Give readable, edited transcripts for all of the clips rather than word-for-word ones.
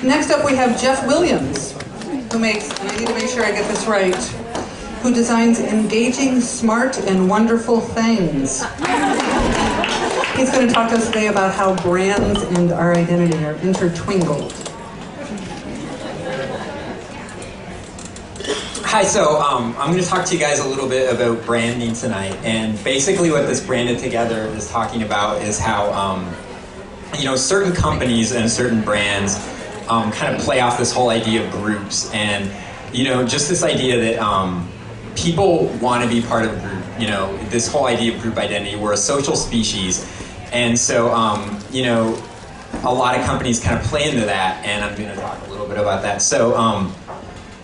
Next up we have Jeff Williams, who makes, and I need to make sure I get this right, who designs engaging, smart, and wonderful things. He's going to talk to us today about how brands and our identity are intertwined. Hi, so I'm going to talk to you guys a little bit about branding tonight, and basically what this Branded Together is talking about is how certain companies and certain brands kind of play off this whole idea of groups, and just this idea that people want to be part of a group. This whole idea of group identity. We're a social species, and so a lot of companies kind of play into that, and I'm going to talk a little bit about that. So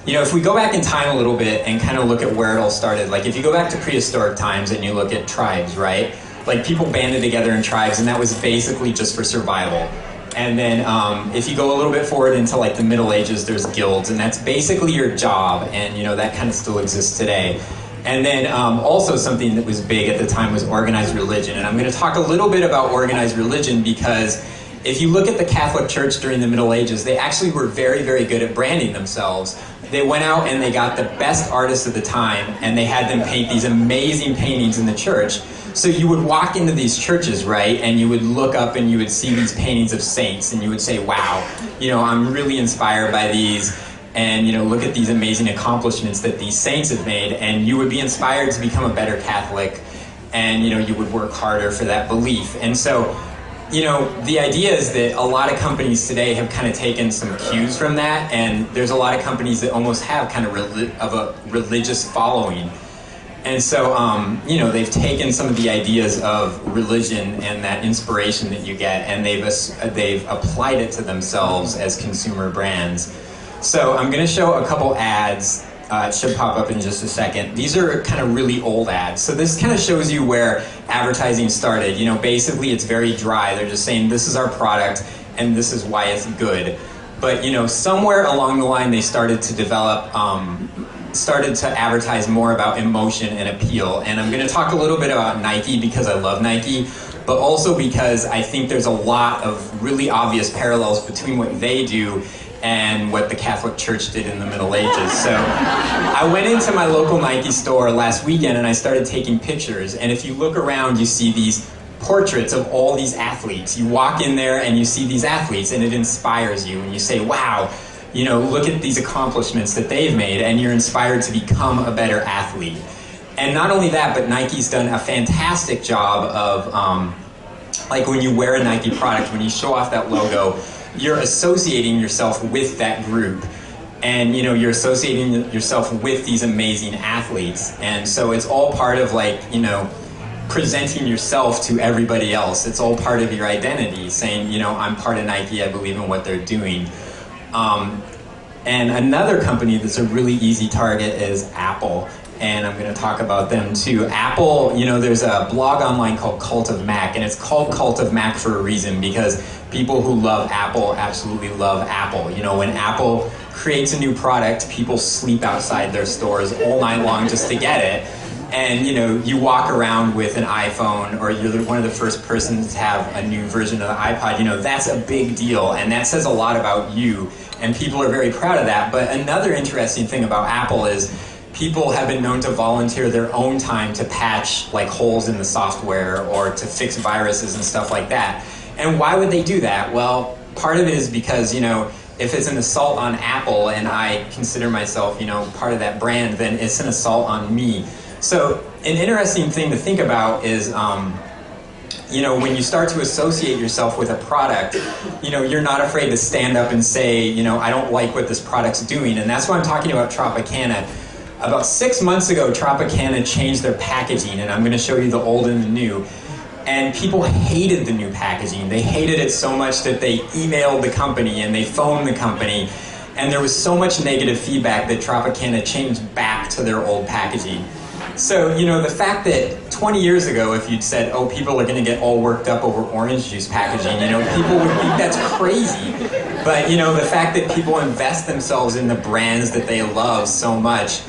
if we go back in time a little bit and kind of look at where it all started, like if you go back to prehistoric times and you look at tribes, right? Like people banded together in tribes, and that was basically just for survival. And then if you go a little bit forward into like the Middle Ages, there's guilds, and that's basically your job, and that kind of still exists today. And then also something that was big at the time was organized religion, and I'm going to talk a little bit about organized religion because if you look at the Catholic Church during the Middle Ages, they actually were very, very good at branding themselves. They went out and they got the best artists of the time, and they had them paint these amazing paintings in the church. So you would walk into these churches, right, and you would look up and you would see these paintings of saints, and you would say, wow, I'm really inspired by these, and look at these amazing accomplishments that these saints have made, and you would be inspired to become a better Catholic, and you would work harder for that belief. And so the idea is that a lot of companies today have kind of taken some cues from that, and there's a lot of companies that almost have kind of a religious following. And so, they've taken some of the ideas of religion and that inspiration that you get, and they've applied it to themselves as consumer brands. So I'm going to show a couple ads. It should pop up in just a second. These are kind of really old ads. So this kind of shows you where advertising started. Basically it's very dry. They're just saying this is our product and this is why it's good. But somewhere along the line they started to develop, started to advertise more about emotion and appeal. And I'm going to talk a little bit about Nike because I love Nike, but also because I think there's a lot of really obvious parallels between what they do and what the Catholic Church did in the Middle Ages. So I went into my local Nike store last weekend and I started taking pictures. And if you look around, you see these portraits of all these athletes. You walk in there and you see these athletes and it inspires you. And you say, wow, look at these accomplishments that they've made, and you're inspired to become a better athlete. And not only that, but Nike's done a fantastic job of, like when you wear a Nike product, when you show off that logo, you're associating yourself with that group, and you're associating yourself with these amazing athletes, and so it's all part of presenting yourself to everybody else. It's all part of your identity, saying I'm part of Nike, I believe in what they're doing. And another company that's a really easy target is Apple, and I'm going to talk about them too. Apple, there's a blog online called Cult of Mac, and it's called Cult of Mac for a reason, because people who love Apple absolutely love Apple. When Apple creates a new product, people sleep outside their stores all night long just to get it. And you walk around with an iPhone, or you're one of the first persons to have a new version of the iPod, that's a big deal, and that says a lot about you, and people are very proud of that. But another interesting thing about Apple is people have been known to volunteer their own time to patch like holes in the software or to fix viruses and stuff like that. And why would they do that? Well, part of it is because, if it's an assault on Apple and I consider myself, part of that brand, then it's an assault on me. So an interesting thing to think about is, when you start to associate yourself with a product, you're not afraid to stand up and say, I don't like what this product's doing. And that's why I'm talking about Tropicana. About 6 months ago, Tropicana changed their packaging, and I'm going to show you the old and the new. And people hated the new packaging. They hated it so much that they emailed the company and they phoned the company. And there was so much negative feedback that Tropicana changed back to their old packaging. So, the fact that 20 years ago, if you'd said, oh, people are going to get all worked up over orange juice packaging, people would think that's crazy. But, the fact that people invest themselves in the brands that they love so much,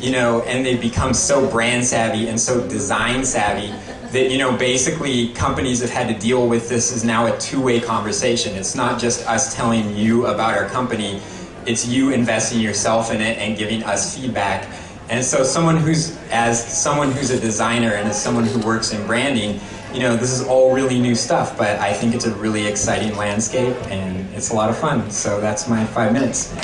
and they've become so brand savvy and so design savvy, that, you know, basically companies have had to deal with this is now a two-way conversation. It's not just us telling you about our company, it's you investing yourself in it and giving us feedback. And so as someone who's a designer and as someone who works in branding, you know, this is all really new stuff, but I think it's a really exciting landscape and it's a lot of fun. So that's my 5 minutes.